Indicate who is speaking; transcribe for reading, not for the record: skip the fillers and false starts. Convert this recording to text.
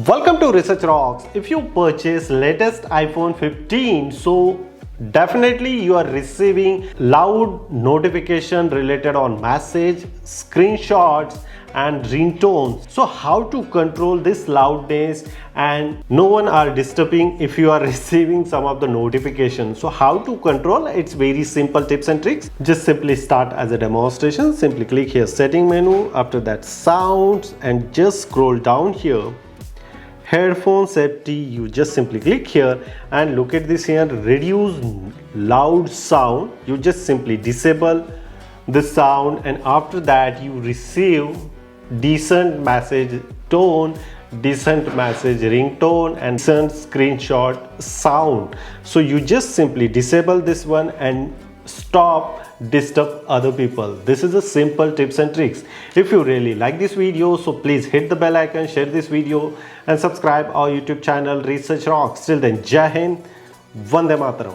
Speaker 1: Welcome to Research Rocks. If you purchase latest iPhone 15, so definitely you are receiving loud notification related on message, screenshots and ringtones. So how to control this loudness and no one are disturbing if you are receiving some of the notifications. So how to control? It's very simple tips and tricks. Just simply start as a demonstration. Simply click here setting menu, after that sounds, and just scroll down here. Headphone safety, you just simply click here and look at this here, reduce loud sound. You just simply disable the sound, and after that you receive decent message tone, decent message ringtone and decent screenshot sound. So you just simply disable this one and stop disturb other people. This is a simple tips and tricks. If you really like this video, so please hit the bell icon, share this video and subscribe our YouTube channel Research Rocks. Till then, Jai Hind, Vande Mataram.